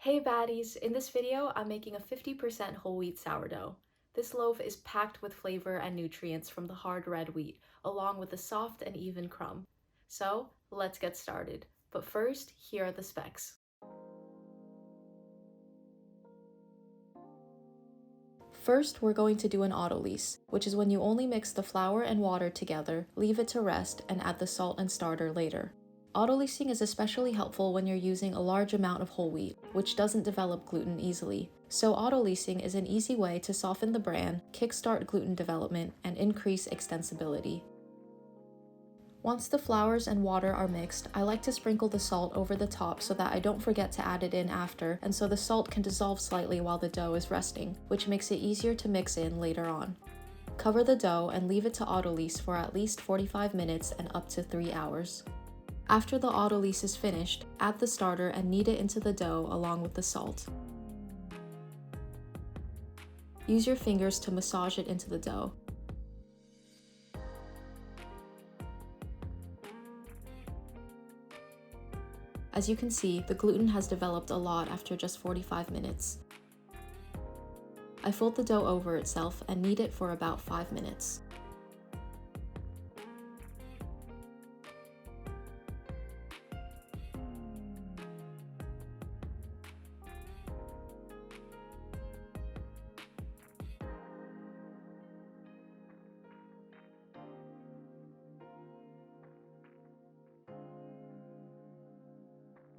Hey baddies! In this video, I'm making a 50% whole wheat sourdough. This loaf is packed with flavor and nutrients from the hard red wheat, along with a soft and even crumb. So, let's get started. But first, here are the specs. First, we're going to do an autolyse, which is when you only mix the flour and water together, leave it to rest, and add the salt and starter later. Autolysing is especially helpful when you're using a large amount of whole wheat, which doesn't develop gluten easily. So autolysing is an easy way to soften the bran, kickstart gluten development, and increase extensibility. Once the flours and water are mixed, I like to sprinkle the salt over the top so that I don't forget to add it in after, and so the salt can dissolve slightly while the dough is resting, which makes it easier to mix in later on. Cover the dough and leave it to autolyse for at least 45 minutes and up to 3 hours. After the autolyse is finished, add the starter and knead it into the dough along with the salt. Use your fingers to massage it into the dough. As you can see, the gluten has developed a lot after just 45 minutes. I fold the dough over itself and knead it for about 5 minutes.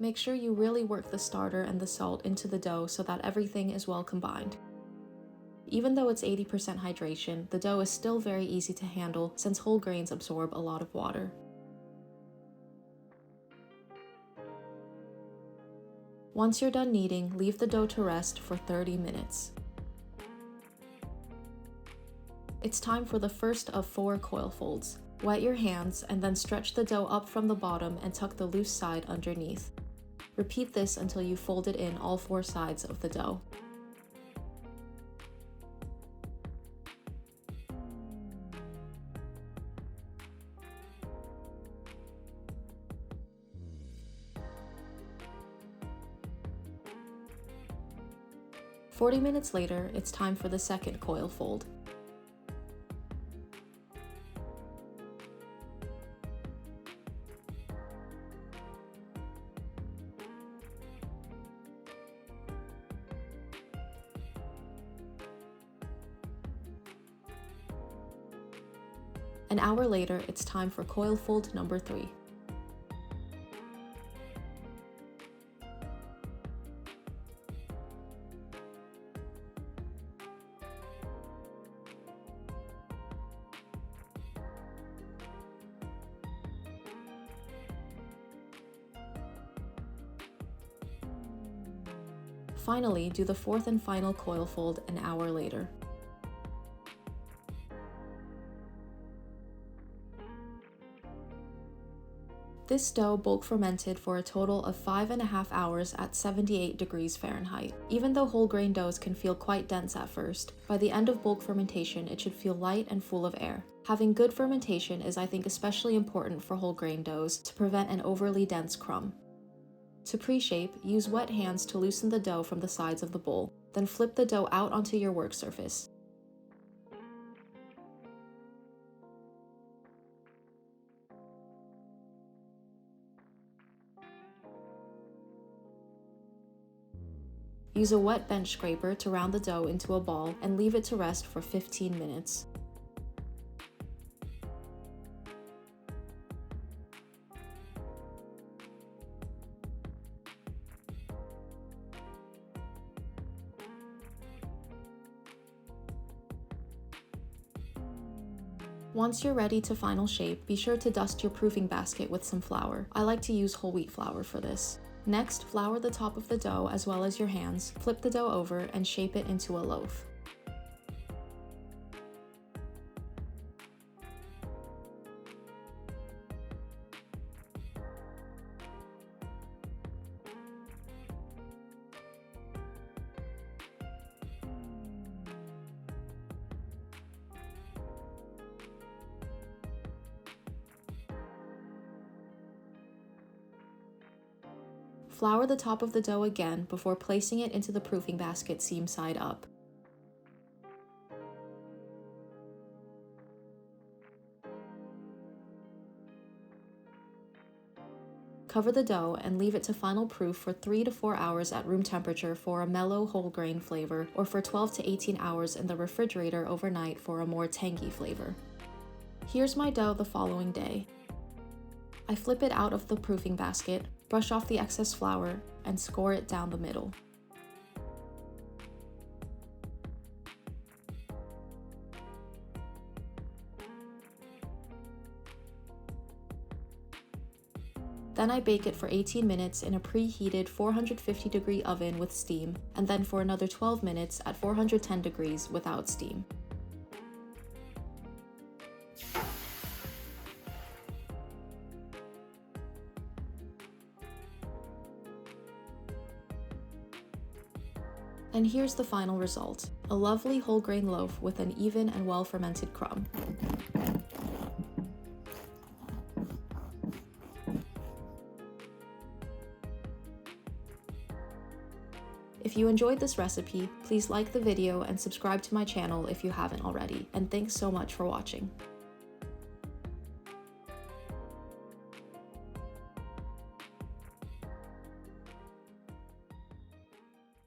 Make sure you really work the starter and the salt into the dough so that everything is well combined. Even though it's 80% hydration, the dough is still very easy to handle since whole grains absorb a lot of water. Once you're done kneading, leave the dough to rest for 30 minutes. It's time for the first of 4 coil folds. Wet your hands and then stretch the dough up from the bottom and tuck the loose side underneath. Repeat this until you fold it in all 4 sides of the dough. "40 minutes later, it's time for the second coil fold. An hour later, it's time for coil fold number 3. Finally, do the 4th and final coil fold an hour later. This dough bulk fermented for a total of 5.5 hours at 78 degrees Fahrenheit. Even though whole grain doughs can feel quite dense at first, by the end of bulk fermentation it should feel light and full of air. Having good fermentation is, I think, especially important for whole grain doughs to prevent an overly dense crumb. To pre-shape, use wet hands to loosen the dough from the sides of the bowl, then flip the dough out onto your work surface. Use a wet bench scraper to round the dough into a ball and leave it to rest for 15 minutes. Once you're ready to final shape, be sure to dust your proofing basket with some flour. I like to use whole wheat flour for this. Next, flour the top of the dough as well as your hands, flip the dough over, and shape it into a loaf. Flour the top of the dough again before placing it into the proofing basket seam side up. Cover the dough and leave it to final proof for 3 to 4 hours at room temperature for a mellow whole grain flavor, or for 12 to 18 hours in the refrigerator overnight for a more tangy flavor. Here's my dough the following day. I flip it out of the proofing basket, brush off the excess flour, and score it down the middle. Then I bake it for 18 minutes in a preheated 450-degree oven with steam, and then for another 12 minutes at 410 degrees without steam. And here's the final result, a lovely whole grain loaf with an even and well-fermented crumb. If you enjoyed this recipe, please like the video and subscribe to my channel if you haven't already, and thanks so much for watching.